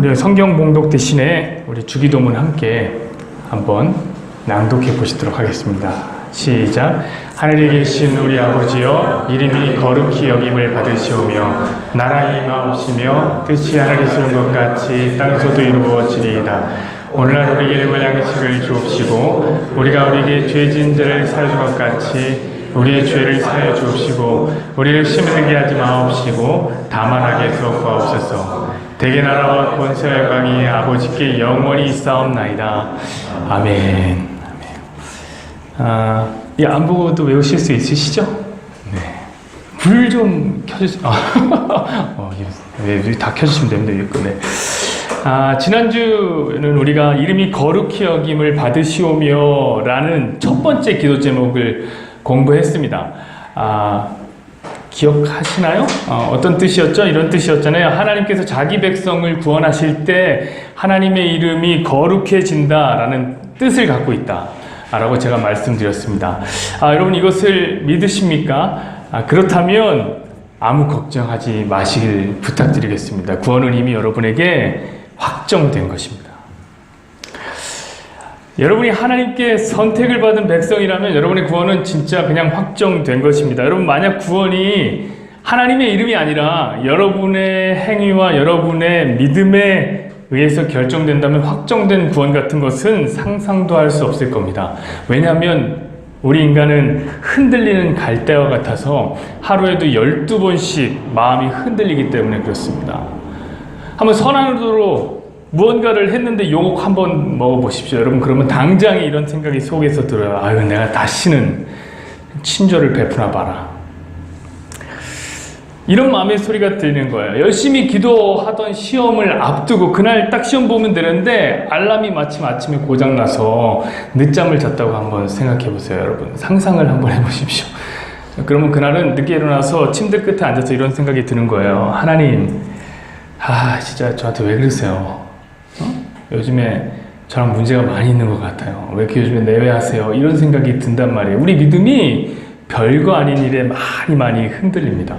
우리 성경 봉독 대신에 우리 주기도문 함께 한번 낭독해 보시도록 하겠습니다. 시작. 하늘에 계신 우리 아버지여, 이름이 거룩히 여김을 받으시오며 나라가 임하옵시며 뜻이 하늘에서 이룬 것 같이 땅에서도 이루어지리이다. 오늘날 우리에게 일용할 양식을 주옵시고 우리가 우리에게 죄 지은 자를 사여준 것 같이 우리의 죄를 사하여 주옵시고 우리를 시험에 들게 하지 마옵시고 다만 악에서 구하옵소서. 대개 나라와 권세와 영광이 아버지께 영원히 있사옵나이다. 아멘. 이 안보고도 외우실 수 있으시죠? 네. 불 좀 켜주세요. 다 켜주시면 됩니다. 네. 지난주는 우리가 이름이 거룩히 여김을 받으시오며 라는 첫 번째 기도 제목을 공부했습니다. 기억하시나요? 어떤 뜻이었죠? 이런 뜻이었잖아요. 하나님께서 자기 백성을 구원하실 때 하나님의 이름이 거룩해진다 라는 뜻을 갖고 있다 라고 제가 말씀드렸습니다. 여러분 이것을 믿으십니까? 그렇다면 아무 걱정하지 마시길 부탁드리겠습니다. 구원은 이미 여러분에게 확정된 것입니다. 여러분이 하나님께 선택을 받은 백성이라면 여러분의 구원은 진짜 그냥 확정된 것입니다. 여러분 만약 구원이 하나님의 이름이 아니라 여러분의 행위와 여러분의 믿음에 의해서 결정된다면 확정된 구원 같은 것은 상상도 할 수 없을 겁니다. 왜냐하면 우리 인간은 흔들리는 갈대와 같아서 하루에도 12번씩 마음이 흔들리기 때문에 그렇습니다. 한번 선한 의도로 무언가를 했는데 욕 한번 먹어보십시오. 여러분 그러면 당장 이런 생각이 속에서 들어요. 아유 내가 다시는 친절을 베푸나 봐라. 이런 마음의 소리가 들리는 거예요. 열심히 기도하던 시험을 앞두고 그날 딱 시험 보면 되는데 알람이 마침 아침에 고장나서 늦잠을 잤다고 한번 생각해 보세요. 여러분 상상을 한번 해보십시오. 그러면 그날은 늦게 일어나서 침대 끝에 앉아서 이런 생각이 드는 거예요. 하나님 진짜 저한테 왜 그러세요? 요즘에 저랑 문제가 많이 있는 것 같아요. 왜 이렇게 요즘에 내외하세요? 이런 생각이 든단 말이에요. 우리 믿음이 별거 아닌 일에 많이 흔들립니다.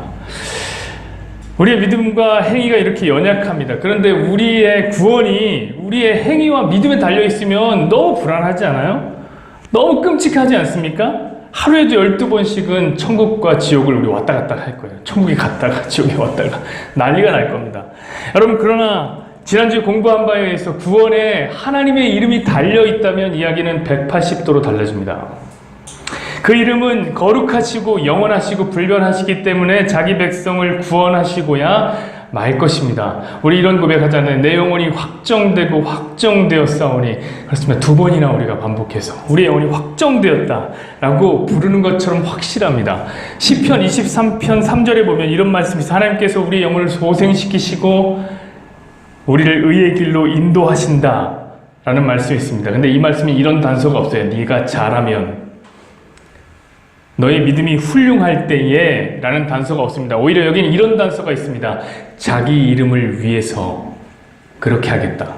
우리의 믿음과 행위가 이렇게 연약합니다. 그런데 우리의 구원이 우리의 행위와 믿음에 달려있으면 너무 불안하지 않아요? 너무 끔찍하지 않습니까? 하루에도 12번씩은 천국과 지옥을 우리 왔다 갔다 할 거예요. 천국에 갔다가 지옥에 왔다가 난리가 날 겁니다. 여러분 그러나 지난주에 공부한 바에 의해서 구원에 하나님의 이름이 달려있다면 이야기는 180도로 달라집니다. 그 이름은 거룩하시고 영원하시고 불변하시기 때문에 자기 백성을 구원하시고야 말 것입니다. 우리 이런 고백하잖아요. 내 영혼이 확정되고 확정되었사오니. 그렇습니다. 2번이나 우리가 반복해서 우리 영혼이 확정되었다 라고 부르는 것처럼 확실합니다. 시편 23편 3절에 보면 이런 말씀이 있어요. 하나님께서 우리 영혼을 소생시키시고 우리를 의의 길로 인도하신다 라는 말씀이 있습니다. 근데 이 말씀에 이런 단서가 없어요. 네가 잘하면, 너의 믿음이 훌륭할 때에 라는 단서가 없습니다. 오히려 여기는 이런 단서가 있습니다. 자기 이름을 위해서 그렇게 하겠다.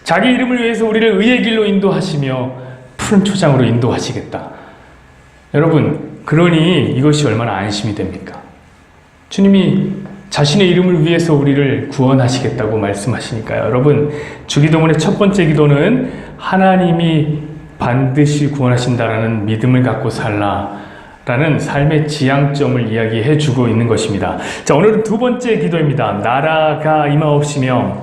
자기 이름을 위해서 우리를 의의 길로 인도하시며 푸른 초장으로 인도하시겠다. 여러분 그러니 이것이 얼마나 안심이 됩니까? 주님이 자신의 이름을 위해서 우리를 구원하시겠다고 말씀하시니까요. 여러분 주기도문의 첫 번째 기도는 하나님이 반드시 구원하신다라는 믿음을 갖고 살라라는 삶의 지향점을 이야기해 주고 있는 것입니다. 자, 오늘은 두 번째 기도입니다. 나라가 임하옵시며.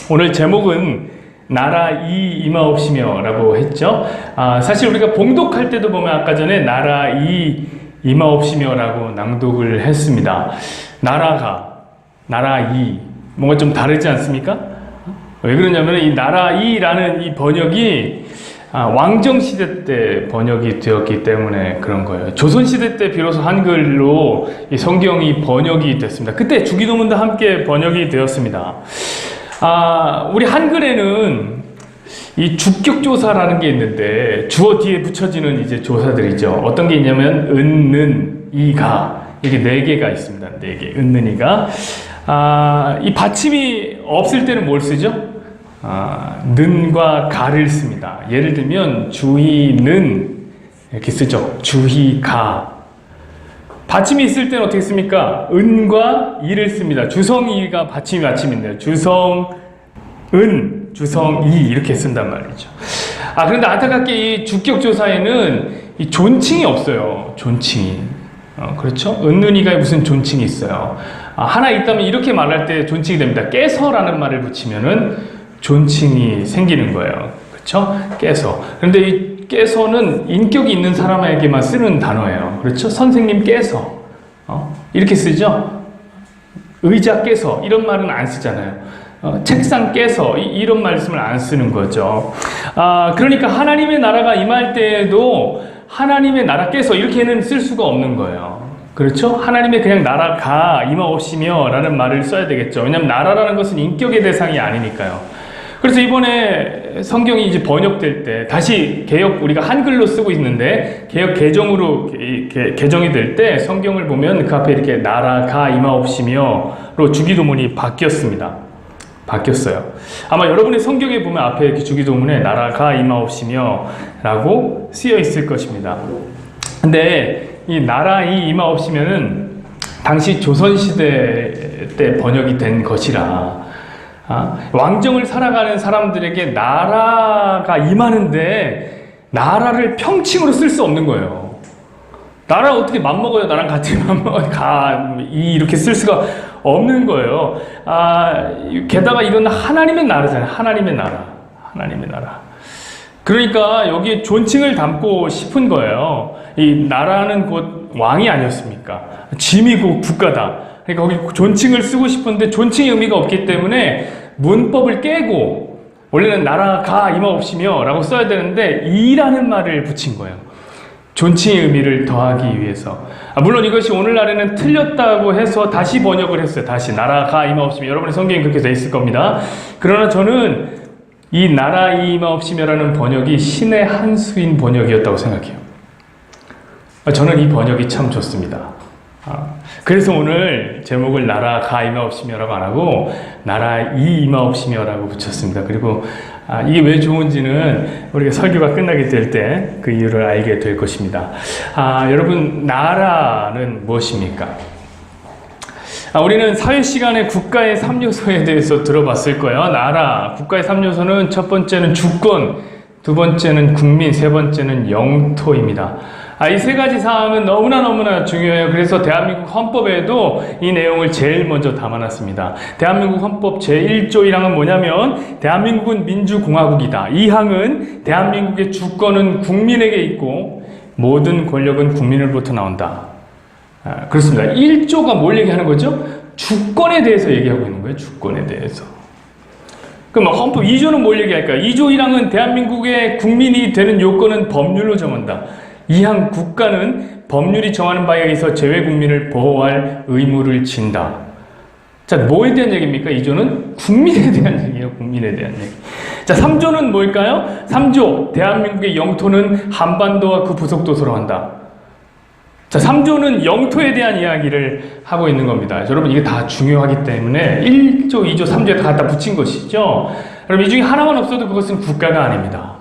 오늘 제목은 나라 이 임하옵시며 라고 했죠. 사실 우리가 봉독할 때도 보면 아까 전에 나라 이 임하옵시며 라고 낭독을 했습니다. 나라 이 뭔가 좀 다르지 않습니까? 왜 그러냐면 이 나라 이라는 이 번역이 왕정시대 때 번역이 되었기 때문에 그런 거예요. 조선시대 때 비로소 한글로 이 성경이 번역이 됐습니다. 그때 주기도문도 함께 번역이 되었습니다. 우리 한글에는 이 주격조사라는 게 있는데 주어 뒤에 붙여지는 이제 조사들이죠. 어떤 게 있냐면 은는, 이가 이게 4개가 있습니다. 4개. 은는, 이가. 이 받침이 없을 때는 뭘 쓰죠? 는과 가를 씁니다. 예를 들면 주희는 이렇게 쓰죠. 주희가. 받침이 있을 때는 어떻게 씁니까? 은과 이를 씁니다. 주성이가 받침인데요. 주성 은, 주성, 이 이렇게 쓴단 말이죠. 그런데 안타깝게 이 주격조사에는 이 존칭이 없어요. 존칭이. 그렇죠? 은는이가 무슨 존칭이 있어요. 하나 있다면 이렇게 말할 때 존칭이 됩니다. 깨서라는 말을 붙이면은 존칭이 생기는 거예요. 그렇죠? 깨서. 그런데 이 깨서는 인격이 있는 사람에게만 쓰는 단어예요. 그렇죠? 선생님께서 이렇게 쓰죠? 의자께서 이런 말은 안 쓰잖아요. 책상께서 이런 말씀을 안 쓰는 거죠. 그러니까 하나님의 나라가 임할 때에도 하나님의 나라께서 이렇게는 쓸 수가 없는 거예요. 그렇죠? 하나님의 그냥 나라가 임하옵시며 라는 말을 써야 되겠죠. 왜냐하면 나라라는 것은 인격의 대상이 아니니까요. 그래서 이번에 성경이 이제 번역될 때 다시 개역 우리가 한글로 쓰고 있는데 개역 개정으로 개정이 될 때 성경을 보면 그 앞에 이렇게 나라가 임하옵시며로 주기도문이 바뀌었습니다. 바뀌었어요. 아마 여러분의 성경에 보면 앞에 이렇게 주기도문에 나라가 임하옵시며 라고 쓰여 있을 것입니다. 근데 이 나라이 임하옵시면은 당시 조선시대 때 번역이 된 것이라 왕정을 살아가는 사람들에게 나라가 임하는데 나라를 평칭으로 쓸 수 없는 거예요. 나라 어떻게 맘먹어요? 나랑 같이 맘먹어요? 이렇게 쓸 수가 없는 거예요. 게다가 이건 하나님의 나라잖아요. 하나님의 나라. 하나님의 나라. 그러니까 여기에 존칭을 담고 싶은 거예요. 이 나라는 곧 왕이 아니었습니까? 짐이고 국가다. 그러니까 거기 존칭을 쓰고 싶은데 존칭의 의미가 없기 때문에 문법을 깨고 원래는 나라가 임하옵시며 라고 써야 되는데 이라는 말을 붙인 거예요. 존칭의 의미를 더하기 위해서. 물론 이것이 오늘날에는 틀렸다고 해서 다시 번역을 했어요. 다시 나라가 임하옵시며. 여러분의 성경이 그렇게 돼 있을 겁니다. 그러나 저는 이 나라 임하옵시며라는 번역이 신의 한 수인 번역이었다고 생각해요. 저는 이 번역이 참 좋습니다. 그래서 오늘 제목을 나라가 임하옵시며라고 안 하고 나라 이 임하옵시며라고 붙였습니다. 그리고 이게 왜 좋은지는 우리가 설교가 끝나게 될 때 그 이유를 알게 될 것입니다. 여러분, 나라는 무엇입니까? 우리는 사회 시간에 국가의 3요소에 대해서 들어봤을 거예요. 나라, 국가의 3요소는 첫 번째는 주권, 두 번째는 국민, 세 번째는 영토입니다. 이 세 가지 사항은 너무나 중요해요. 그래서 대한민국 헌법에도 이 내용을 제일 먼저 담아놨습니다. 대한민국 헌법 제1조 1항은 뭐냐면 대한민국은 민주공화국이다. 2항은 대한민국의 주권은 국민에게 있고 모든 권력은 국민으로부터 나온다. 그렇습니다. 1조가 뭘 얘기하는 거죠? 주권에 대해서 얘기하고 있는 거예요. 주권에 대해서. 그럼 헌법 2조는 뭘 얘기할까요? 2조 1항은 대한민국의 국민이 되는 요건은 법률로 정한다. 2항 국가는 법률이 정하는 바에 의해서 재외 국민을 보호할 의무를 진다. 자, 뭐에 대한 얘기입니까? 2조는 국민에 대한 얘기예요. 국민에 대한 얘기. 자, 3조는 뭘까요? 3조, 대한민국의 영토는 한반도와 그 부속도서로 한다. 자, 3조는 영토에 대한 이야기를 하고 있는 겁니다. 여러분, 이게 다 중요하기 때문에 1조, 2조, 3조에 다 갖다 붙인 것이죠. 여러분, 이 중에 하나만 없어도 그것은 국가가 아닙니다.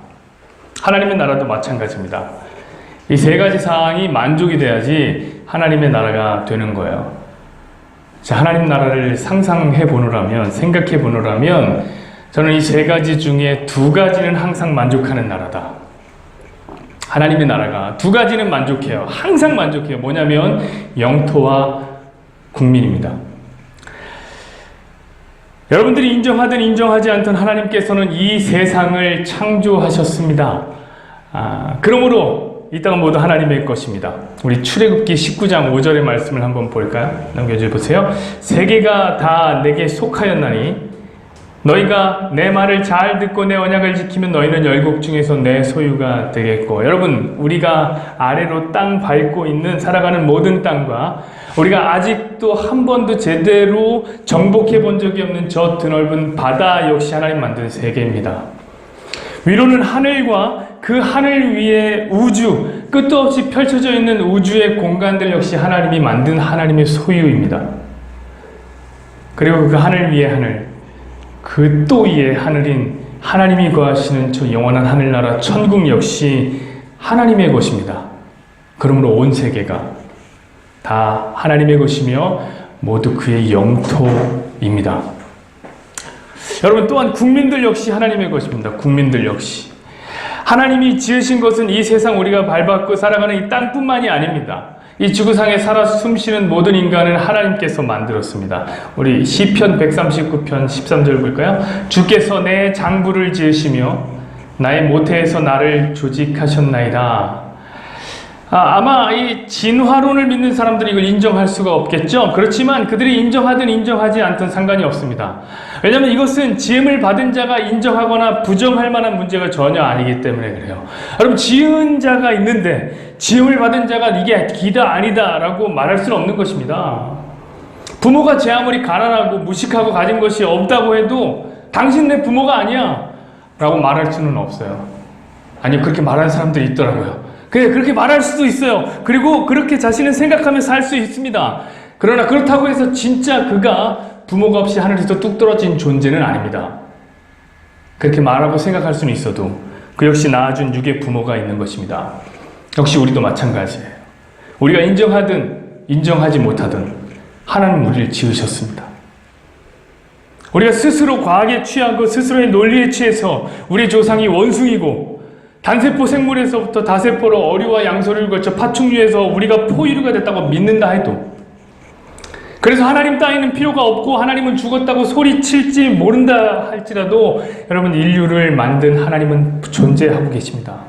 하나님의 나라도 마찬가지입니다. 이 세 가지 사항이 만족이 돼야지 하나님의 나라가 되는 거예요. 자, 하나님 나라를 상상해 보노라면, 생각해 보노라면, 저는 이 세 가지 중에 두 가지는 항상 만족하는 나라다. 하나님의 나라가 두 가지는 만족해요. 항상 만족해요. 뭐냐면 영토와 국민입니다. 여러분들이 인정하든 인정하지 않든 하나님께서는 이 세상을 창조하셨습니다. 그러므로 이 땅은 모두 하나님의 것입니다. 우리 출애굽기 19장 5절의 말씀을 한번 볼까요? 넘겨줘 보세요. 세계가 다 내게 속하였나니 너희가 내 말을 잘 듣고 내 언약을 지키면 너희는 열국 중에서 내 소유가 되겠고. 여러분, 우리가 아래로 땅 밟고 있는 살아가는 모든 땅과 우리가 아직도 한 번도 제대로 정복해 본 적이 없는 저 드넓은 바다 역시 하나님 만든 세계입니다. 위로는 하늘과 그 하늘 위에 우주, 끝도 없이 펼쳐져 있는 우주의 공간들 역시 하나님이 만든 하나님의 소유입니다. 그리고 그 하늘 위에 하늘, 그 또 위에 하늘인 하나님이 거하시는 저 영원한 하늘나라 천국 역시 하나님의 것입니다. 그러므로 온 세계가 다 하나님의 것이며 모두 그의 영토입니다. 여러분, 또한 국민들 역시 하나님의 것입니다. 국민들 역시. 하나님이 지으신 것은 이 세상 우리가 밟았고 살아가는 이 땅뿐만이 아닙니다. 이 지구상에 살아 숨쉬는 모든 인간은 하나님께서 만들었습니다. 우리 시편 139편 13절 볼까요? 주께서 내 장부를 지으시며 나의 모태에서 나를 조직하셨나이다. 아마 이 진화론을 믿는 사람들이 이걸 인정할 수가 없겠죠. 그렇지만 그들이 인정하든 인정하지 않든 상관이 없습니다. 왜냐하면 이것은 지음을 받은 자가 인정하거나 부정할 만한 문제가 전혀 아니기 때문에 그래요. 여러분, 지은 자가 있는데 지음을 받은 자가 이게 기다 아니다 라고 말할 수는 없는 것입니다. 부모가 제 아무리 가난하고 무식하고 가진 것이 없다고 해도 당신 내 부모가 아니야 라고 말할 수는 없어요. 아니, 그렇게 말하는 사람들이 있더라고요. 그렇게 말할 수도 있어요. 그리고 그렇게 자신을 생각하며 살 수 있습니다. 그러나 그렇다고 해서 진짜 그가 부모가 없이 하늘에서 뚝 떨어진 존재는 아닙니다. 그렇게 말하고 생각할 수는 있어도 그 역시 낳아준 육의 부모가 있는 것입니다. 역시 우리도 마찬가지예요. 우리가 인정하든 인정하지 못하든 하나님 우리를 지으셨습니다. 우리가 스스로 과학에 취하고 스스로의 논리에 취해서 우리 조상이 원숭이고 단세포 생물에서부터 다세포로 어류와 양서류를 거쳐 파충류에서 우리가 포유류가 됐다고 믿는다 해도, 그래서 하나님 따위는 필요가 없고 하나님은 죽었다고 소리칠지 모른다 할지라도 여러분, 인류를 만든 하나님은 존재하고 계십니다.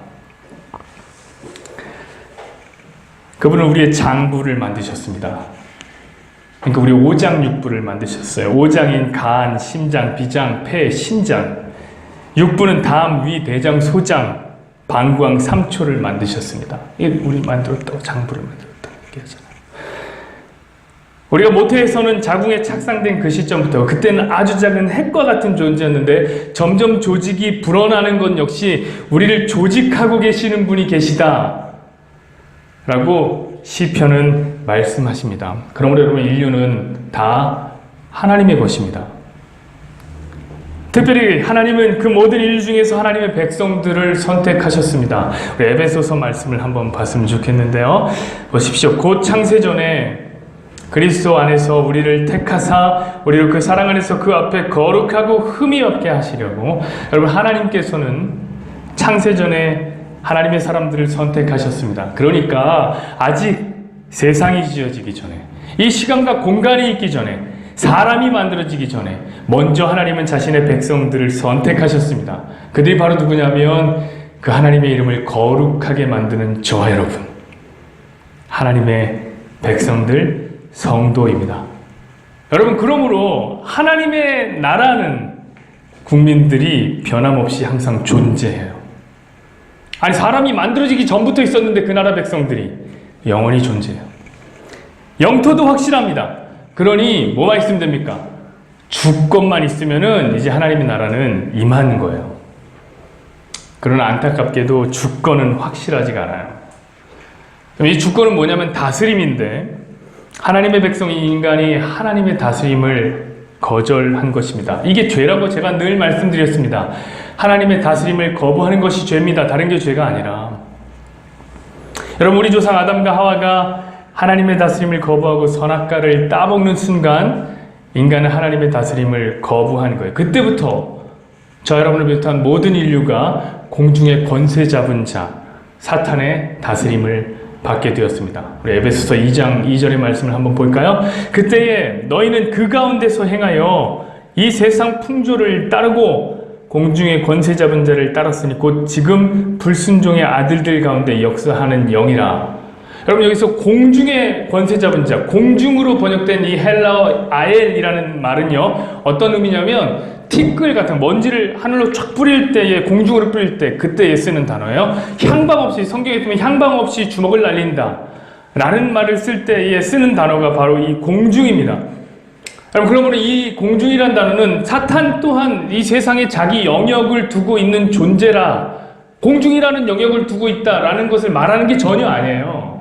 그분은 우리의 장부를 만드셨습니다. 그러니까 우리 오장육부를 만드셨어요. 오장인 간, 심장, 비장, 폐, 신장. 육부는 담, 위, 대장, 소장, 방광, 삼초를 만드셨습니다. 이게 우리 만들었다고, 장부를 만들었다고 얘기하잖아요. 우리가 모태에서는 자궁에 착상된 그 시점부터, 그때는 아주 작은 핵과 같은 존재였는데 점점 조직이 불어나는 것 역시 우리를 조직하고 계시는 분이 계시다 라고 시편은 말씀하십니다. 그러므로 여러분, 인류는 다 하나님의 것입니다. 특별히 하나님은 그 모든 인류 중에서 하나님의 백성들을 선택하셨습니다. 우리 에베소서 말씀을 한번 봤으면 좋겠는데요. 보십시오. 곧 창세전에 그리스도 안에서 우리를 택하사 우리를 그 사랑 안에서 그 앞에 거룩하고 흠이 없게 하시려고, 여러분, 하나님께서는 창세전에 하나님의 사람들을 선택하셨습니다. 그러니까 아직 세상이 지어지기 전에, 이 시간과 공간이 있기 전에, 사람이 만들어지기 전에 먼저 하나님은 자신의 백성들을 선택하셨습니다. 그들이 바로 누구냐면 그 하나님의 이름을 거룩하게 만드는 저와 여러분, 하나님의 백성들, 성도입니다. 여러분, 그러므로 하나님의 나라는 국민들이 변함없이 항상 존재해요. 아니, 사람이 만들어지기 전부터 있었는데 그 나라 백성들이 영원히 존재해요. 영토도 확실합니다. 그러니 뭐가 있으면 됩니까? 주권만 있으면은 이제 하나님의 나라는 임하는 거예요. 그러나 안타깝게도 주권은 확실하지가 않아요. 이 주권은 뭐냐면 다스림인데, 하나님의 백성인 인간이 하나님의 다스림을 거절한 것입니다. 이게 죄라고 제가 늘 말씀드렸습니다. 하나님의 다스림을 거부하는 것이 죄입니다. 다른 게 죄가 아니라. 여러분, 우리 조상 아담과 하와가 하나님의 다스림을 거부하고 선악과를 따먹는 순간 인간은 하나님의 다스림을 거부한 거예요. 그때부터 저 여러분을 비롯한 모든 인류가 공중의 권세 잡은 자, 사탄의 다스림을 받게 되었습니다. 우리 에베소서 2장 2절의 말씀을 한번 볼까요? 그때에 너희는 그 가운데서 행하여 이 세상 풍조를 따르고 공중의 권세 잡은 자를 따랐으니 곧 지금 불순종의 아들들 가운데 역사하는 영이라. 여러분, 여기서 공중의 권세 잡은 자, 공중으로 번역된 이 헬라어 아엘이라는 말은요, 어떤 의미냐면 티끌 같은 먼지를 하늘로 쫙 뿌릴 때에, 공중으로 뿌릴 때 그때에 쓰는 단어예요. 향방 없이, 성경에 보면 향방 없이 주먹을 날린다 라는 말을 쓸 때에 쓰는 단어가 바로 이 공중입니다. 여러분, 그러므로 이 공중이란 단어는 사탄 또한 이 세상에 자기 영역을 두고 있는 존재라, 공중이라는 영역을 두고 있다라는 것을 말하는 게 전혀 아니에요.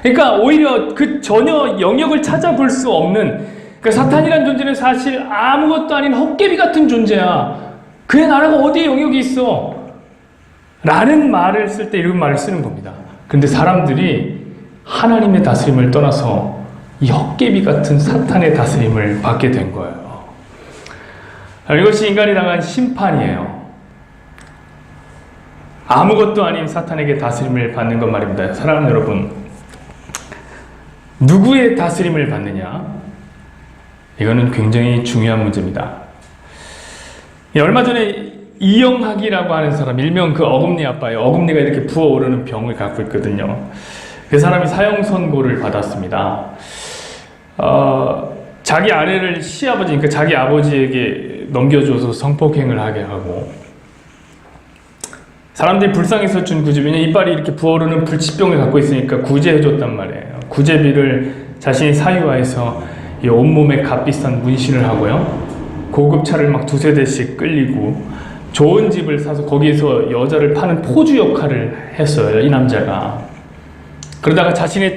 그러니까 오히려 그 전혀 영역을 찾아볼 수 없는, 그러니까 사탄이란 존재는 사실 아무것도 아닌 헛개비 같은 존재야. 그의 나라가 어디에 영역이 있어? 라는 말을 쓸 때 이런 말을 쓰는 겁니다. 그런데 사람들이 하나님의 다스림을 떠나서 이 헛개비 같은 사탄의 다스림을 받게 된 거예요. 이것이 인간이 당한 심판이에요. 아무것도 아닌 사탄에게 다스림을 받는 것 말입니다. 사랑하는 여러분, 누구의 다스림을 받느냐? 이거는 굉장히 중요한 문제입니다. 얼마 전에 이영학이라고 하는 사람, 일명 그 어금니 아빠예요. 어금니가 이렇게 부어오르는 병을 갖고 있거든요. 그 사람이 사형 선고를 받았습니다. 자기 아내를 시아버지, 그러니까 자기 아버지에게 넘겨줘서 성폭행을 하게 하고, 사람들이 불쌍해서 준 구제, 왜냐면 이빨이 이렇게 부어오르는 불치병을 갖고 있으니까 구제해줬단 말이에요. 구제비를 자신이 사유화해서 이 온몸에 값비싼 문신을 하고요, 고급 차를 막 두세 대씩 끌리고 좋은 집을 사서 거기에서 여자를 파는 포주 역할을 했어요, 이 남자가. 그러다가 자신의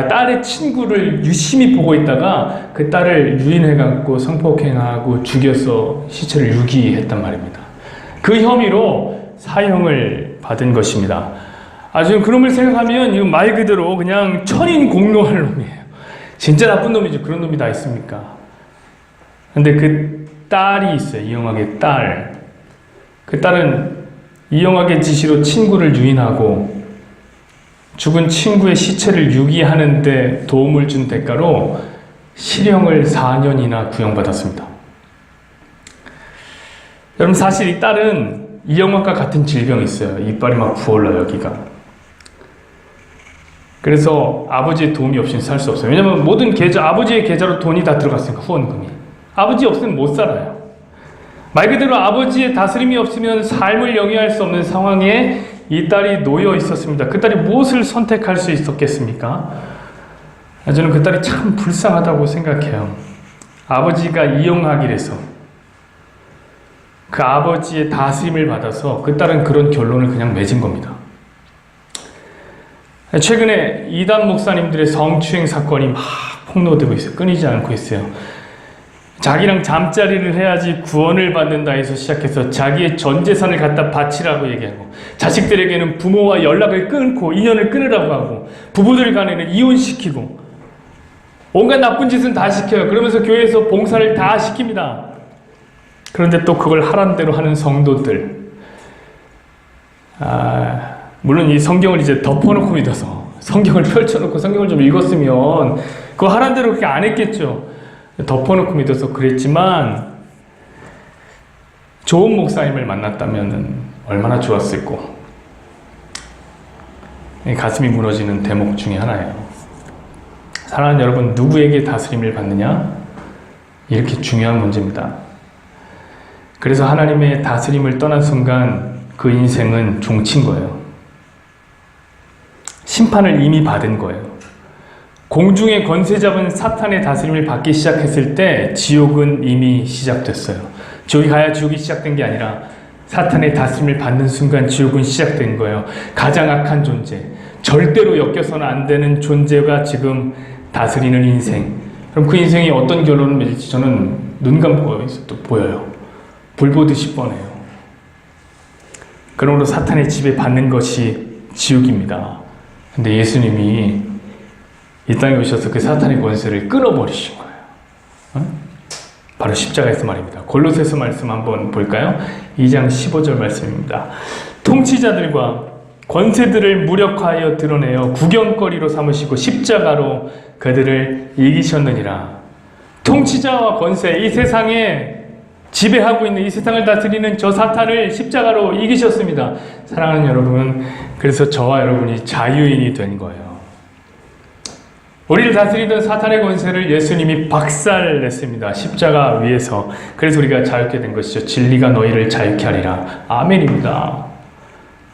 딸의 친구를 유심히 보고 있다가 그 딸을 유인해갖고 성폭행하고 죽여서 시체를 유기했단 말입니다. 그 혐의로 사형을 받은 것입니다. 지금 그놈을 생각하면 이거 말 그대로 그냥 천인공노할 놈이에요. 진짜 나쁜 놈이죠. 그런 놈이 다 있습니까? 근데 그 딸이 있어요. 이영학의 딸. 그 딸은 이영학의 지시로 친구를 유인하고 죽은 친구의 시체를 유기하는데 도움을 준 대가로 실형을 4년이나 구형받았습니다. 여러분, 사실 이 딸은 이영학과 같은 질병이 있어요. 이빨이 막 부어올라요, 여기가. 그래서 아버지의 도움이 없이는 살 수 없어요. 왜냐면 모든 아버지의 계좌로 돈이 다 들어갔으니까, 후원금이. 아버지 없으면 못 살아요. 말 그대로 아버지의 다스림이 없으면 삶을 영위할 수 없는 상황에 이 딸이 놓여 있었습니다. 그 딸이 무엇을 선택할 수 있었겠습니까? 저는 그 딸이 참 불쌍하다고 생각해요. 아버지가 이영학이라서 그 아버지의 다스림을 받아서 그 딸은 그런 결론을 그냥 맺은 겁니다. 최근에 이단 목사님들의 성추행 사건이 막 폭로되고 있어요. 끊이지 않고 있어요. 자기랑 잠자리를 해야지 구원을 받는다 해서 시작해서 자기의 전 재산을 갖다 바치라고 얘기하고, 자식들에게는 부모와 연락을 끊고 인연을 끊으라고 하고, 부부들 간에는 이혼시키고, 온갖 나쁜 짓은 다 시켜요. 그러면서 교회에서 봉사를 다 시킵니다. 그런데 또 그걸 하란 대로 하는 성도들. 물론 이 성경을 이제 덮어놓고 믿어서 성경을 펼쳐놓고 성경을 좀 읽었으면 그거 하란 대로 그렇게 안 했겠죠. 덮어놓고 믿어서 그랬지만 좋은 목사님을 만났다면 얼마나 좋았을꼬. 가슴이 무너지는 대목 중에 하나예요. 사랑하는 여러분, 누구에게 다스림을 받느냐? 이렇게 중요한 문제입니다. 그래서 하나님의 다스림을 떠난 순간 그 인생은 종친 거예요. 심판을 이미 받은 거예요. 공중의 권세 잡은 사탄의 다스림을 받기 시작했을 때 지옥은 이미 시작됐어요. 지옥이 가야 지옥이 시작된 게 아니라 사탄의 다스림을 받는 순간 지옥은 시작된 거예요. 가장 악한 존재, 절대로 엮여서는 안 되는 존재가 지금 다스리는 인생. 그럼 그 인생이 어떤 결론을 맺을지 저는 눈 감고 있어도 보여요. 불 보듯이 뻔해요. 그러므로 사탄의 지배 받는 것이 지옥입니다. 근데 예수님이 이 땅에 오셔서 그 사탄의 권세를 끊어버리신 거예요. 바로 십자가에서 말입니다. 골로새서 말씀 한번 볼까요? 2장 15절 말씀입니다. 통치자들과 권세들을 무력하여 드러내어 구경거리로 삼으시고 십자가로 그들을 이기셨느니라. 통치자와 권세, 이 세상에 지배하고 있는, 이 세상을 다스리는 저 사탄을 십자가로 이기셨습니다. 사랑하는 여러분, 그래서 저와 여러분이 자유인이 된 거예요. 우리를 다스리던 사탄의 권세를 예수님이 박살냈습니다. 십자가 위에서. 그래서 우리가 자유케 된 것이죠. 진리가 너희를 자유케 하리라. 아멘입니다.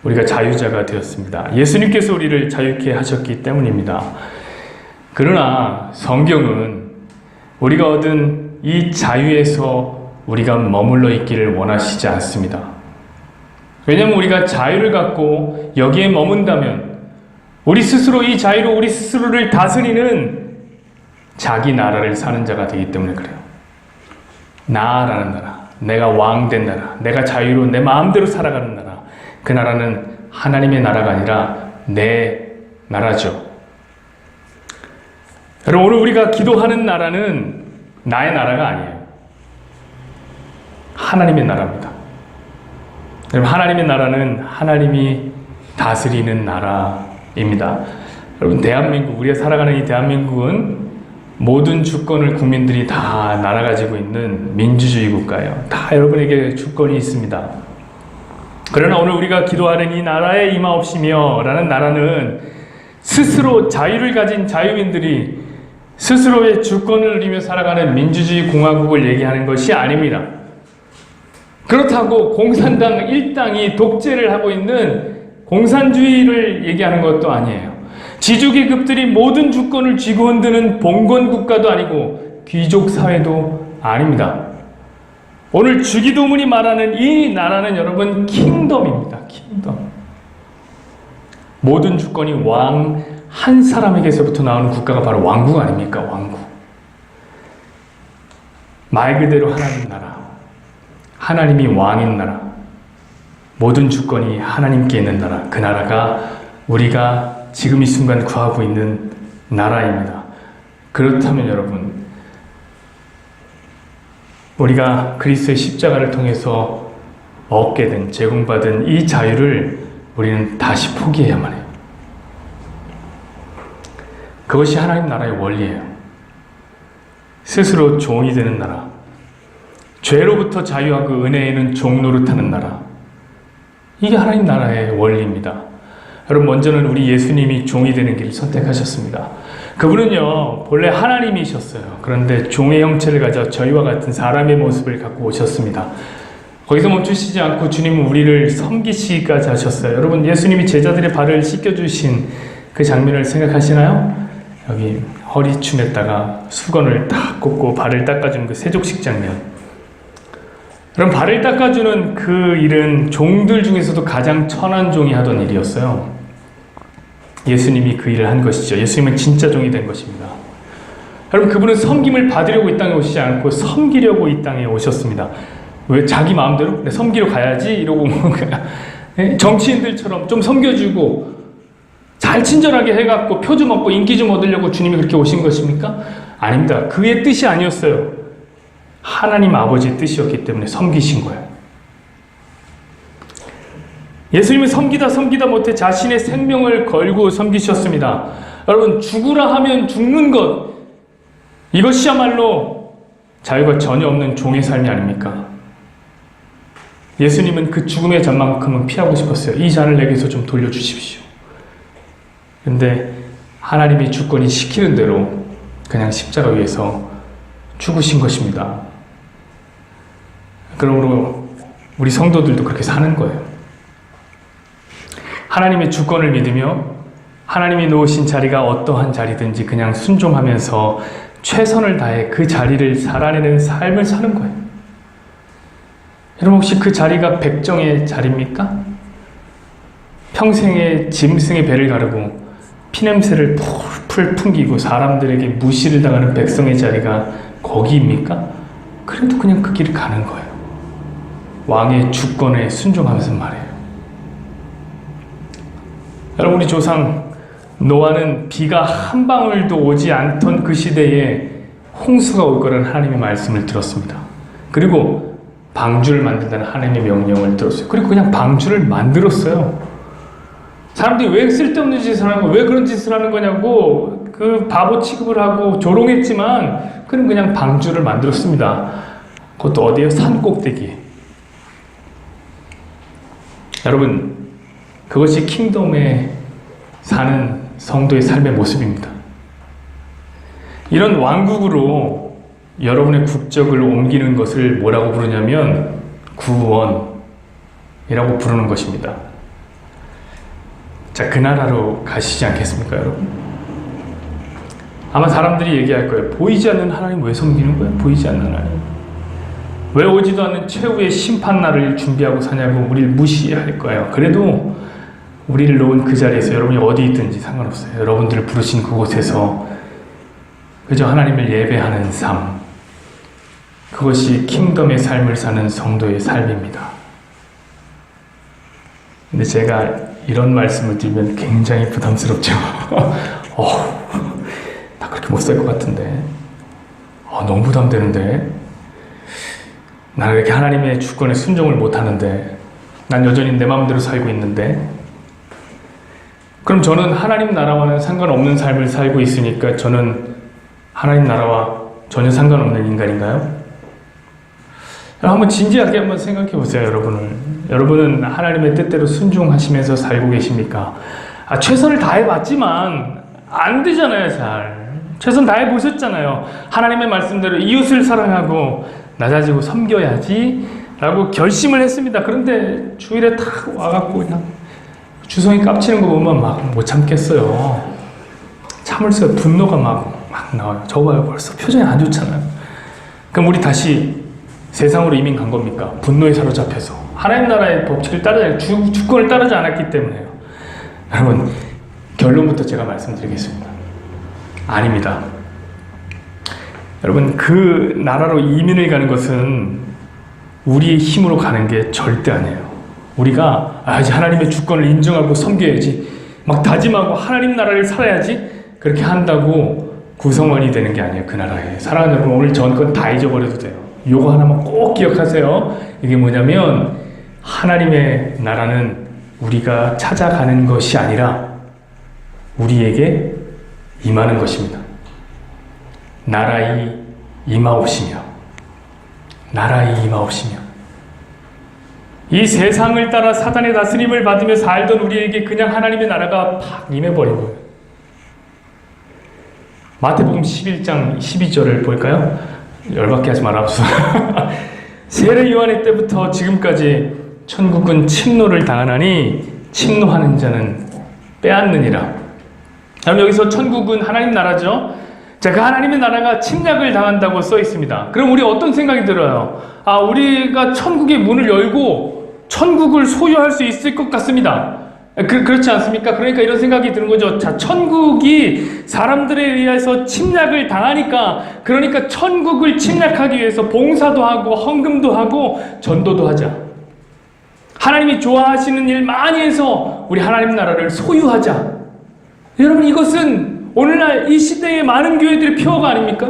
우리가 자유자가 되었습니다. 예수님께서 우리를 자유케 하셨기 때문입니다. 그러나 성경은 우리가 얻은 이 자유에서 우리가 머물러 있기를 원하시지 않습니다. 왜냐하면 우리가 자유를 갖고 여기에 머문다면 우리 스스로 이 자유로 우리 스스로를 다스리는 자기 나라를 사는 자가 되기 때문에 그래요. 나라는 나라, 내가 왕된 나라, 내가 자유로 내 마음대로 살아가는 나라, 그 나라는 하나님의 나라가 아니라 내 나라죠. 여러분, 오늘 우리가 기도하는 나라는 나의 나라가 아니에요. 하나님의 나라입니다. 여러분, 하나님의 나라는 하나님이 다스리는 나라입니다. 여러분, 대한민국, 우리가 살아가는 이 대한민국은 모든 주권을 국민들이 다 나눠가지고 있는 민주주의 국가예요. 다 여러분에게 주권이 있습니다. 그러나 오늘 우리가 기도하는 이 나라에 임하옵시며 라는 나라는 스스로 자유를 가진 자유민들이 스스로의 주권을 누리며 살아가는 민주주의 공화국을 얘기하는 것이 아닙니다. 그렇다고 공산당 일당이 독재를 하고 있는 공산주의를 얘기하는 것도 아니에요. 지주계급들이 모든 주권을 쥐고 흔드는 봉건국가도 아니고 귀족사회도 아닙니다. 오늘 주기도문이 말하는 이 나라는 여러분 킹덤입니다. 킹덤. 모든 주권이 왕 한 사람에게서부터 나오는 국가가 바로 왕국 아닙니까? 왕국. 말 그대로 하나님 나라. 하나님이 왕인 나라. 모든 주권이 하나님께 있는 나라. 그 나라가 우리가 지금 이 순간 구하고 있는 나라입니다. 그렇다면 여러분, 우리가 그리스도의 십자가를 통해서 얻게 된, 제공받은 이 자유를 우리는 다시 포기해야만 해요. 그것이 하나님 나라의 원리예요. 스스로 종이 되는 나라, 죄로부터 자유하고 은혜에는 종 노릇하는 나라, 이게 하나님 나라의 원리입니다. 여러분, 먼저는 우리 예수님이 종이 되는 길을 선택하셨습니다. 그분은요, 본래 하나님이셨어요. 그런데 종의 형체를 가져 저희와 같은 사람의 모습을 갖고 오셨습니다. 거기서 멈추시지 않고 주님은 우리를 섬기시기까지 하셨어요. 여러분, 예수님이 제자들의 발을 씻겨주신 그 장면을 생각하시나요? 여기 허리춤에다가 수건을 딱 꽂고 발을 닦아주는 그 세족식 장면. 그럼 발을 닦아주는 그 일은 종들 중에서도 가장 천한 종이 하던 일이었어요. 예수님이 그 일을 한 것이죠. 예수님은 진짜 종이 된 것입니다. 여러분, 그분은 섬김을 받으려고 이 땅에 오시지 않고 섬기려고 이 땅에 오셨습니다. 왜? 자기 마음대로? 내 섬기러 가야지 이러고 정치인들처럼 좀 섬겨주고 잘 친절하게 해갖고 표 좀 얻고 인기 좀 얻으려고 주님이 그렇게 오신 것입니까? 아닙니다. 그의 뜻이 아니었어요. 하나님 아버지의 뜻이었기 때문에 섬기신 거예요. 예수님은 섬기다 못해 자신의 생명을 걸고 섬기셨습니다. 여러분, 죽으라 하면 죽는 것, 이것이야말로 자유가 전혀 없는 종의 삶이 아닙니까? 예수님은 그 죽음의 잔만큼은 피하고 싶었어요. 이 잔을 내게서 좀 돌려주십시오. 그런데 하나님이 주권이 시키는 대로 그냥 십자가 위에서 죽으신 것입니다. 그러므로 우리 성도들도 그렇게 사는 거예요. 하나님의 주권을 믿으며 하나님이 놓으신 자리가 어떠한 자리든지 그냥 순종하면서 최선을 다해 그 자리를 살아내는 삶을 사는 거예요. 여러분, 혹시 그 자리가 백정의 자리입니까? 평생의 짐승의 배를 가르고 피냄새를 풀풀 풍기고 사람들에게 무시를 당하는 백성의 자리가 거기입니까? 그래도 그냥 그 길을 가는 거예요. 왕의 주권에 순종하면서 말해요. 여러분, 우리 조상 노아는 비가 한 방울도 오지 않던 그 시대에 홍수가 올 거라는 하나님의 말씀을 들었습니다. 그리고 방주를 만든다는 하나님의 명령을 들었어요. 그리고 그냥 방주를 만들었어요. 사람들이 왜 쓸데없는 짓을 하는 거야? 왜 그런 짓을 하는 거냐고 그 바보 취급을 하고 조롱했지만 그는 그냥 방주를 만들었습니다. 그것도 어디에요? 산 꼭대기에. 여러분, 그것이 킹덤에 사는 성도의 삶의 모습입니다. 이런 왕국으로 여러분의 국적을 옮기는 것을 뭐라고 부르냐면 구원이라고 부르는 것입니다. 자, 그 나라로 가시지 않겠습니까, 여러분? 아마 사람들이 얘기할 거예요. 보이지 않는 하나님 왜 섬기는 거예요? 보이지 않는 하나님. 왜 오지도 않는 최후의 심판날을 준비하고 사냐고 우리를 무시할 거예요. 그래도 우리를 놓은 그 자리에서 여러분이 어디 있든지 상관없어요. 여러분들을 부르신 그곳에서 그저 하나님을 예배하는 삶, 그것이 킹덤의 삶을 사는 성도의 삶입니다. 근데 제가 이런 말씀을 드리면 굉장히 부담스럽죠. 나 그렇게 못 살 것 같은데. 너무 부담되는데. 나는 이렇게 하나님의 주권에 순종을 못하는데, 난 여전히 내 마음대로 살고 있는데, 그럼 저는 하나님 나라와는 상관없는 삶을 살고 있으니까 저는 하나님 나라와 전혀 상관없는 인간인가요? 한번 진지하게 한번 생각해 보세요, 여러분은 하나님의 뜻대로 순종하시면서 살고 계십니까? 최선을 다해봤지만 안 되잖아요, 잘. 최선 다해보셨잖아요. 하나님의 말씀대로 이웃을 사랑하고 낮아지고 섬겨야지 라고 결심을 했습니다. 그런데 주일에 탁 와갖고 그냥 주성이 깝치는 거 보면 막 못 참겠어요. 참을 수 없어요. 분노가 막 나와요. 저거 봐요, 벌써 표정이 안 좋잖아요. 그럼 우리 다시 세상으로 이민 간 겁니까? 분노에 사로잡혀서 하나님 나라의 법칙을 따르지, 주권을 따르지 않았기 때문에요. 여러분, 결론부터 제가 말씀드리겠습니다. 아닙니다. 여러분, 그 나라로 이민을 가는 것은 우리의 힘으로 가는 게 절대 아니에요. 우리가 이제 하나님의 주권을 인정하고 섬겨야지, 막 다짐하고 하나님 나라를 살아야지, 그렇게 한다고 구성원이 되는 게 아니에요. 그 나라에. 사랑하는 여러분, 오늘 전권 다 잊어버려도 돼요. 요거 하나만 꼭 기억하세요. 이게 뭐냐면 하나님의 나라는 우리가 찾아가는 것이 아니라 우리에게 임하는 것입니다. 나라의 임하옵시며, 나라의 임하옵시며. 이 세상을 따라 사단의 다스림을 받으며 살던 우리에게 그냥 하나님의 나라가 팍 임해버린 거예요. 마태복음 11장 12절을 볼까요? 열받게 하지 말아옵소서. 세례 요한의 때부터 지금까지 천국은 침노를 당하나니 침노하는 자는 빼앗느니라. 그럼 여기서 천국은 하나님 나라죠. 자, 그 하나님의 나라가 침략을 당한다고 써 있습니다. 그럼 우리 어떤 생각이 들어요? 우리가 천국의 문을 열고 천국을 소유할 수 있을 것 같습니다. 그렇지 않습니까? 그러니까 이런 생각이 드는 거죠. 자, 천국이 사람들에 의해서 침략을 당하니까, 그러니까 천국을 침략하기 위해서 봉사도 하고 헌금도 하고 전도도 하자. 하나님이 좋아하시는 일 많이 해서 우리 하나님 나라를 소유하자. 여러분, 이것은 오늘날 이 시대의 많은 교회들의 표어가 아닙니까?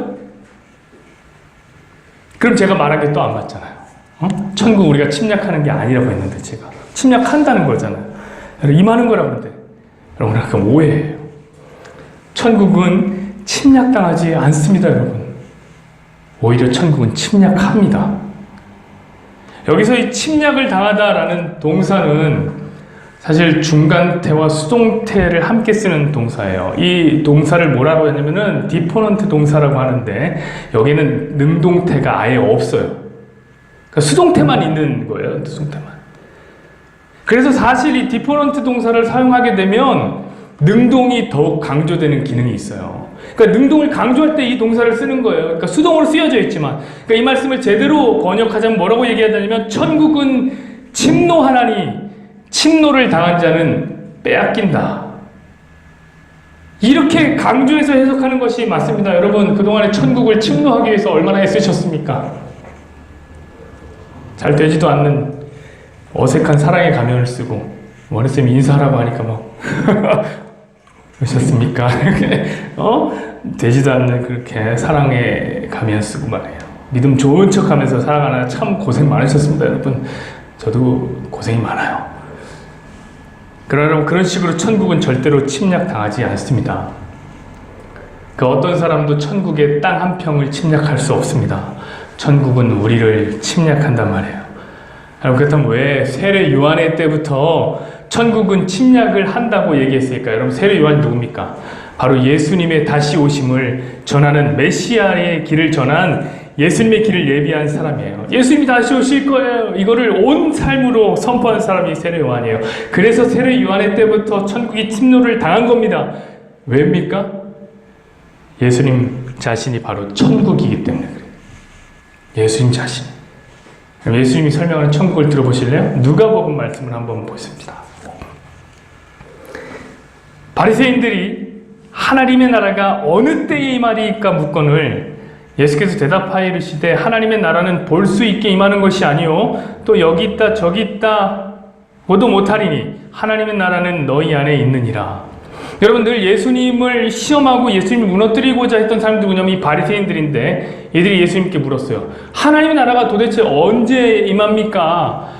그럼 제가 말한 게 또 안 맞잖아요. 천국 우리가 침략하는 게 아니라고 했는데 제가 침략한다는 거잖아요. 임하는 거라고 하는데, 여러분, 그럼 오해예요. 천국은 침략당하지 않습니다, 여러분. 오히려 천국은 침략합니다. 여기서 이 침략을 당하다라는 동사는 사실 중간태와 수동태를 함께 쓰는 동사예요. 이 동사를 뭐라고 하냐면은 디포넌트 동사라고 하는데, 여기는 능동태가 아예 없어요. 그러니까 수동태만 있는 거예요, 수동태만. 그래서 사실 이 디포넌트 동사를 사용하게 되면 능동이 더욱 강조되는 기능이 있어요. 그러니까 능동을 강조할 때 이 동사를 쓰는 거예요. 그러니까 수동으로 쓰여져 있지만, 그러니까 이 말씀을 제대로 번역하자면 뭐라고 얘기하냐면, 천국은 침노하나니 침노를 당한 자는 빼앗긴다. 이렇게 강조해서 해석하는 것이 맞습니다. 여러분, 그동안에 천국을 침노하기 위해서 얼마나 애쓰셨습니까? 잘 되지도 않는 어색한 사랑의 가면을 쓰고, 원혜쌤이 인사하라고 하니까 막 오셨습니까? 이렇게 되지도 않는 그렇게 사랑의 가면 쓰고 말이에요. 믿음 좋은 척 하면서 살아가는, 참 고생 많으셨습니다, 여러분. 저도 고생이 많아요. 그러나 그런 식으로 천국은 절대로 침략당하지 않습니다. 그 어떤 사람도 천국의 땅 한 평을 침략할 수 없습니다. 천국은 우리를 침략한단 말이에요. 여러분, 그렇다면 왜 세례 요한의 때부터 천국은 침략을 한다고 얘기했을까요? 여러분, 세례 요한이 누굽니까? 바로 예수님의 다시 오심을 전하는, 메시아의 길을 전한, 예수님의 길을 예비한 사람이에요. 예수님이 다시 오실 거예요. 이거를 온 삶으로 선포한 사람이 세례 요한이에요. 그래서 세례 요한의 때부터 천국이 침노를 당한 겁니다. 왜입니까? 예수님 자신이 바로 천국이기 때문에 그래요. 예수님 자신. 예수님이 설명하는 천국을 들어보실래요? 누가복음 말씀을 한번 보십니다. 바리새인들이 하나님의 나라가 어느 때에 임하리까 묻거늘 예수께서 대답하여 이르시되 하나님의 나라는 볼 수 있게 임하는 것이 아니요 또 여기 있다 저기 있다 고도 못하리니 하나님의 나라는 너희 안에 있느니라. 여러분, 늘 예수님을 시험하고 예수님을 무너뜨리고자 했던 사람들이 뭐냐면 이 바리새인들인데, 얘들이 예수님께 물었어요. 하나님의 나라가 도대체 언제 임합니까?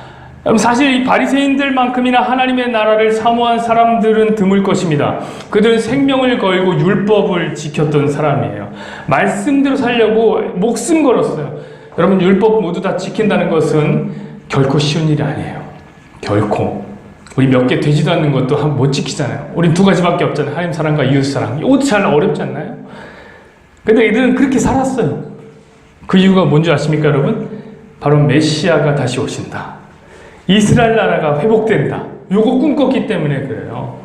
사실 이 바리새인들만큼이나 하나님의 나라를 사모한 사람들은 드물 것입니다. 그들은 생명을 걸고 율법을 지켰던 사람이에요. 말씀대로 살려고 목숨 걸었어요. 여러분, 율법 모두 다 지킨다는 것은 결코 쉬운 일이 아니에요. 결코. 우리 몇 개 되지도 않는 것도 못 지키잖아요. 우린 두 가지밖에 없잖아요. 하나님 사랑과 이웃 사랑. 이것도 잘 어렵지 않나요? 근데 이들은 그렇게 살았어요. 그 이유가 뭔지 아십니까, 여러분? 바로 메시아가 다시 오신다. 이스라엘 나라가 회복된다. 요거 꿈꿨기 때문에 그래요.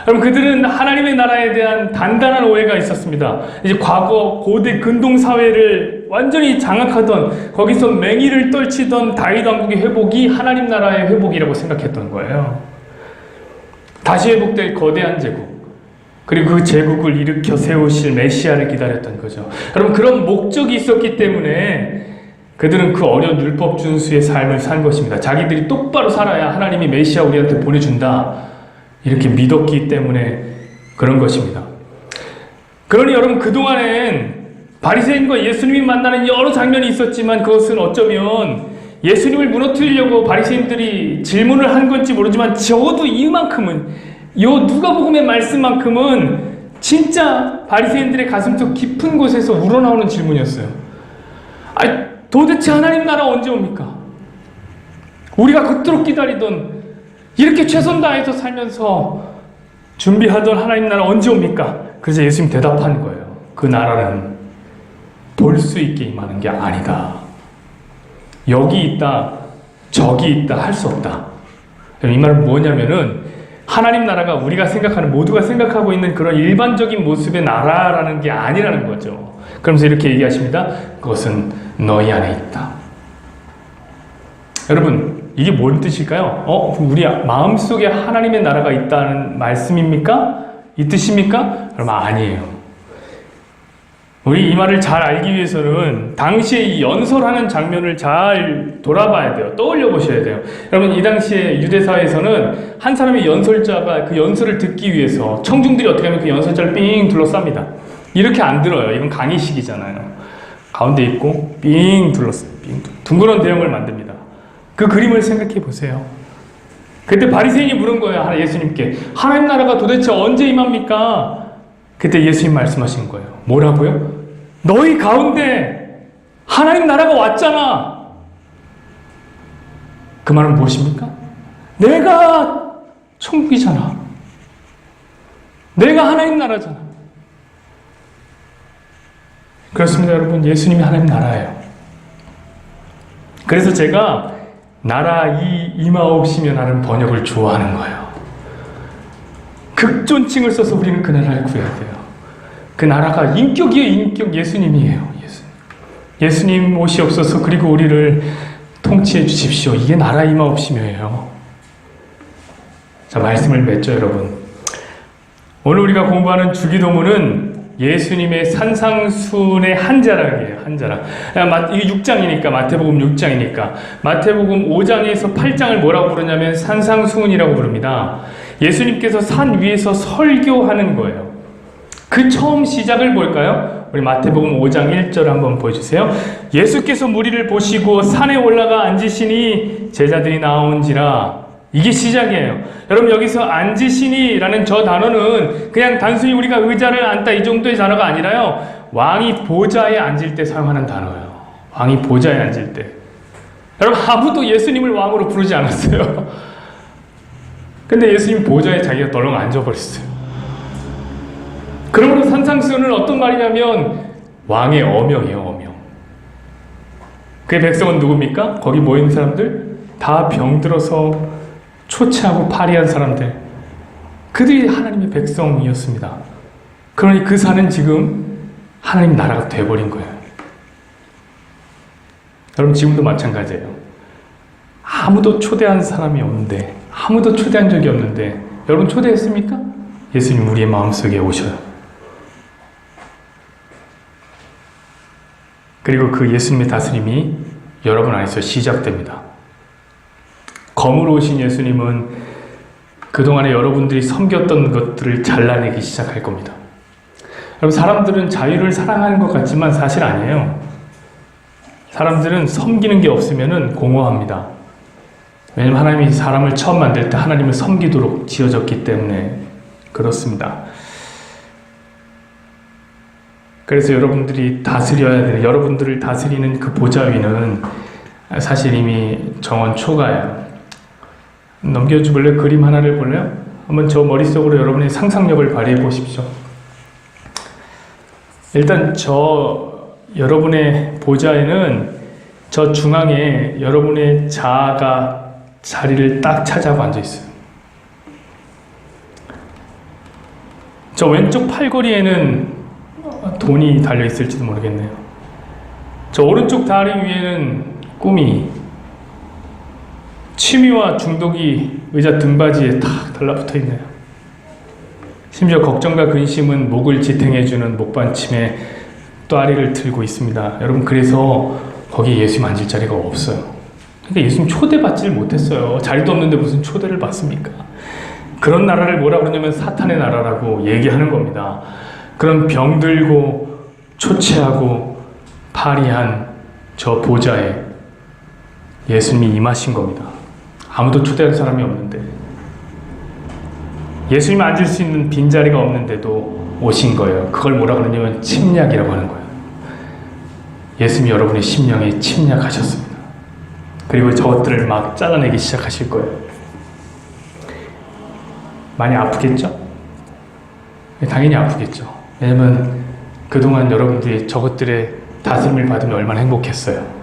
여러분, 그들은 하나님의 나라에 대한 단단한 오해가 있었습니다. 이제 과거 고대 근동 사회를 완전히 장악하던, 거기서 맹위를 떨치던 다윗 왕국의 회복이 하나님 나라의 회복이라고 생각했던 거예요. 다시 회복될 거대한 제국, 그리고 그 제국을 일으켜 세우실 메시아를 기다렸던 거죠. 여러분, 그런 목적이 있었기 때문에 그들은 그 어려운 율법 준수의 삶을 산 것입니다. 자기들이 똑바로 살아야 하나님이 메시아 우리한테 보내준다, 이렇게 믿었기 때문에 그런 것입니다. 그러니 여러분, 그동안엔 바리새인과 예수님이 만나는 여러 장면이 있었지만, 그것은 어쩌면 예수님을 무너뜨리려고 바리새인들이 질문을 한 건지 모르지만, 적어도 이만큼은, 요 누가복음의 말씀만큼은 진짜 바리새인들의 가슴속 깊은 곳에서 우러나오는 질문이었어요. 아니, 도대체 하나님 나라 언제 옵니까? 우리가 그토록 기다리던, 이렇게 최선 다해서 살면서 준비하던 하나님 나라 언제 옵니까? 그래서 예수님 대답하는 거예요. 그 나라는 볼 수 있게 임하는 게 아니다. 여기 있다, 저기 있다 할 수 없다. 이 말은 뭐냐면은, 하나님 나라가 우리가 생각하는, 모두가 생각하고 있는 그런 일반적인 모습의 나라라는 게 아니라는 거죠. 그러면서 이렇게 얘기하십니다. 그것은 너희 안에 있다. 여러분, 이게 뭔 뜻일까요? 우리 마음속에 하나님의 나라가 있다는 말씀입니까? 이 뜻입니까? 여러분, 아니에요. 우리 이 말을 잘 알기 위해서는 당시에 이 연설하는 장면을 잘 돌아봐야 돼요. 떠올려 보셔야 돼요. 여러분, 이 당시에 유대사회에서는 한 사람의 연설자가 그 연설을 듣기 위해서 청중들이 어떻게 하면 그 연설자를 삥 둘러쌉니다. 이렇게 안 들어요. 이건 강의식이잖아요. 가운데 있고 삥 둘러싸요. 둥그런 대형을 만듭니다. 그 그림을 생각해 보세요. 그때 바리새인이 물은 거예요. 예수님께. 하나님 나라가 도대체 언제 임합니까? 그때 예수님 말씀하신 거예요. 뭐라고요? 너희 가운데 하나님 나라가 왔잖아. 그 말은 무엇입니까? 내가 천국이잖아. 내가 하나님 나라잖아. 그렇습니다, 여러분. 예수님이 하나님 나라예요. 그래서 제가 나라 임하옵시면 하는 번역을 좋아하는 거예요. 극존칭을 써서 우리는 그 나라를 구해야 돼요. 그 나라가 인격이에요. 인격. 예수님이에요. 예수님 오시옵소서. 그리고 우리를 통치해 주십시오. 이게 나라 임하옵시며예요. 자, 말씀을 맺죠, 여러분. 오늘 우리가 공부하는 주기도문은 예수님의 산상순의 한 자락이에요. 한 자락. 이게 6장이니까, 마태복음 6장이니까. 마태복음 5장에서 8장을 뭐라고 부르냐면 산상순이라고 부릅니다. 예수님께서 산 위에서 설교하는 거예요. 그 처음 시작을 볼까요? 우리 마태복음 5장 1절 한번 보여주세요. 예수께서 무리를 보시고 산에 올라가 앉으시니 제자들이 나온지라. 이게 시작이에요. 여러분, 여기서 앉으시니라는 저 단어는 그냥 단순히 우리가 의자를 앉다 이 정도의 단어가 아니라요, 왕이 보좌에 앉을 때 사용하는 단어예요. 왕이 보좌에 앉을 때. 여러분, 아무도 예수님을 왕으로 부르지 않았어요. 근데 예수님 보좌에 자기가 덜렁 앉아버렸어요. 그러므로 산상수훈은 어떤 말이냐면 왕의 어명이에요. 어명. 그의 백성은 누굽니까? 거기 모인 사람들 다 병들어서 초췌하고 파리한 사람들, 그들이 하나님의 백성이었습니다. 그러니 그 산은 지금 하나님 나라가 돼버린 거예요. 여러분, 지금도 마찬가지예요. 아무도 초대한 사람이 없는데, 아무도 초대한 적이 없는데, 여러분 초대했습니까? 예수님 우리의 마음속에 오셔요. 그리고 그 예수님의 다스림이 여러분 안에서 시작됩니다. 검으로 오신 예수님은 그동안에 여러분들이 섬겼던 것들을 잘라내기 시작할 겁니다. 여러분, 사람들은 자유를 사랑하는 것 같지만 사실 아니에요. 사람들은 섬기는 게 없으면 공허합니다. 왜냐하면 하나님이 사람을 처음 만들 때 하나님을 섬기도록 지어졌기 때문에 그렇습니다. 그래서 여러분들이 다스려야 돼요. 여러분들을 다스리는 그 보좌위는 사실 이미 정원 초과예요. 넘겨주볼래요? 그림 하나를 볼래요? 한번 저 머릿속으로 여러분의 상상력을 발휘해 보십시오. 일단 여러분의 보좌에는 저 중앙에 여러분의 자아가 자리를 딱 차지하고 앉아 있어요. 저 왼쪽 팔걸이에는 돈이 달려 있을지도 모르겠네요. 저 오른쪽 다리 위에는 꿈이, 취미와 중독이 의자 등받이에 탁 달라붙어 있네요. 심지어 걱정과 근심은 목을 지탱해주는 목받침에 또아리를 들고 있습니다. 여러분, 그래서 거기에 예수님 앉을 자리가 없어요. 그러니까 예수님 초대받지를 못했어요. 자리도 없는데 무슨 초대를 받습니까? 그런 나라를 뭐라 그러냐면 사탄의 나라라고 얘기하는 겁니다. 그런 병들고 초췌하고 파리한 저 보좌에 예수님이 임하신 겁니다. 아무도 초대할 사람이 없는데, 예수님이 앉을 수 있는 빈자리가 없는데도 오신 거예요. 그걸 뭐라 그러냐면 침략이라고 하는 거예요. 예수님이 여러분의 심령에 침략하셨습니다. 그리고 저것들을 막 잘라내기 시작하실 거예요. 많이 아프겠죠? 당연히 아프겠죠. 왜냐면 그동안 여러분들이 저것들의 다스림을 받으면 얼마나 행복했어요.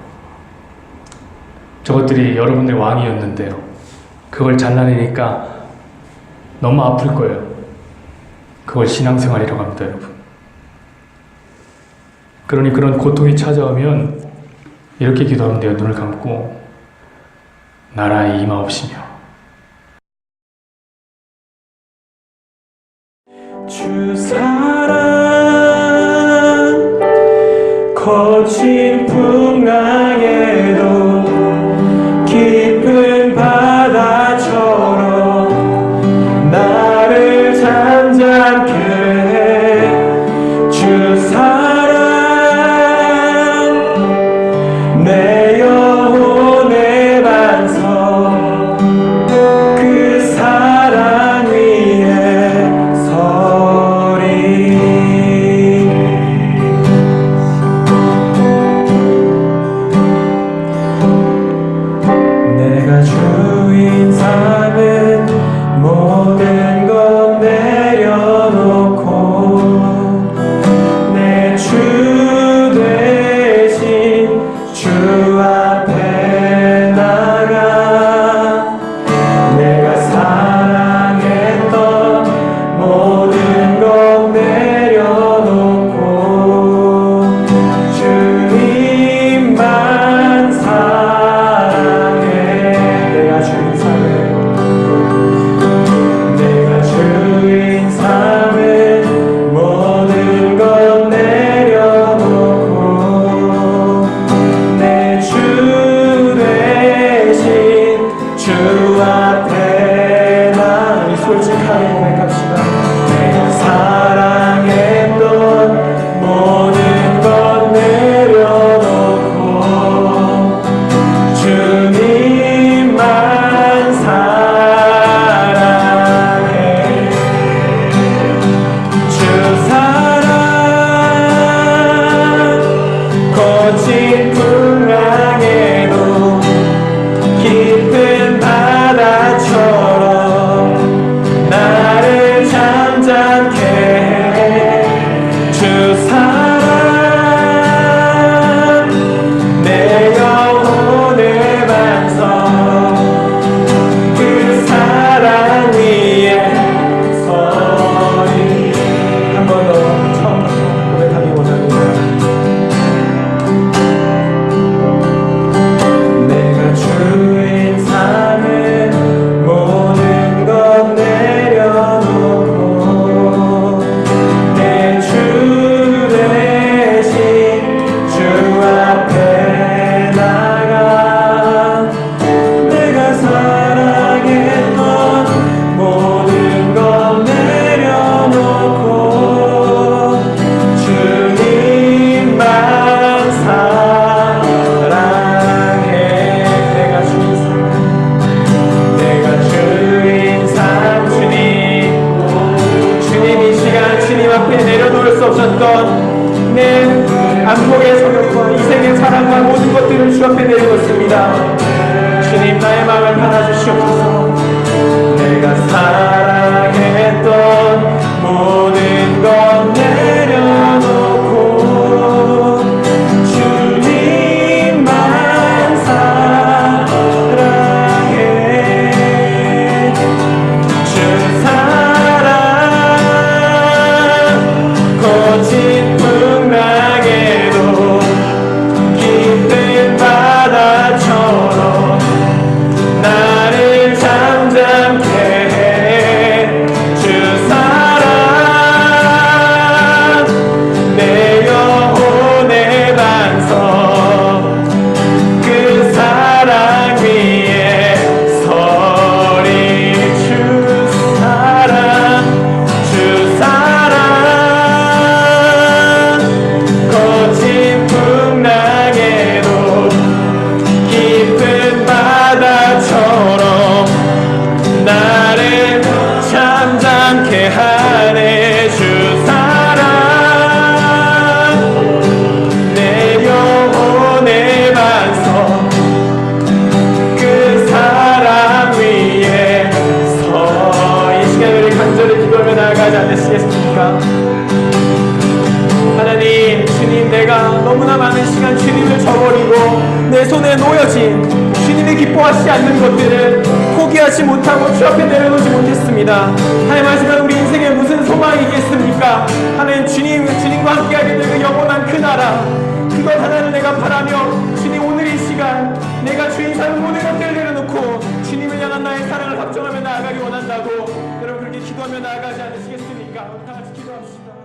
저것들이 여러분의 왕이었는데요. 그걸 잘라내니까 너무 아플 거예요. 그걸 신앙생활이라고 합니다, 여러분. 그러니 그런 고통이 찾아오면 이렇게 기도하면 돼요. 눈을 감고 나라에 임하옵시며 주 사랑 거친 풍랑에도 깊은 바다처럼 나를 잠잠케 해. 주 사랑 내 영혼의 반석 그 사랑 위에 서리. 내가 주인 삼은 모든 것 내려놓고 내 주 대신 주 앞에 나가 내가 사랑했던 모든 것 내려놓고 주님만 사랑해. 내가 주인 삼은 모든 것 내려놓고 내 주 대신 주 앞에 나 솔직하게 고백합시다. 내가 사랑했던 모든 것 내려놓고 주님만 사랑해. 주 사랑 거친 풍랑에도 깊은 바다처럼 나를 잠잠케 해. 주 사랑 내 영혼의 반석 그 사랑 위에 서리. 한 번 더 처음부터 고백하기 원합니다. 내가 주인 삼은 모든 것 내려놓고 내 주 쌓았던 내 안목의 성욕과 이생의 사랑과 모든 것들을 주 앞에 내려놓습니다. 주님, 나의 마음을 받아주시옵소서. 내가 사랑했던 모든 것 내려놓고 주님만 사랑해. 주 사랑 거친 풍랑에도 깊은 바다처럼 나를 잠잠케 해. 주 사랑 내 영혼의 반석 그 사랑 위에 서리. 주 사랑 주 사랑 거친 풍랑에도 깊은 바다처럼 나를 잠잠케 하네. 주 사랑 내 영혼의 반석 그 사랑 위에 서. 이 시간에 우리 간절히 기도하며 나아가지 않으시겠습니까? 하나님, 주님, 내가 너무나 많은 시간 주님을 저버리고 내 손에 놓여진 주님이 기뻐하시지 않는 것들을 포기하지 못하고 주 앞에 내려놓지 못했습니다. 하나님, 하지만 우리 인생에 무슨 소망이 있겠습니까? 하나님, 주님과 함께하게 되는 영원한 그 나라, 그것 하나를 내가 바라며 주님, 오늘 이 시간 내가 주인 사는 모든 것들을 내려놓고 주님을 향한 나의 사랑을 확정하며 나아가기 원한다고 여러분 그렇게 기도하며 나아가지 않으시겠습니까? 다 같이 기도합시다.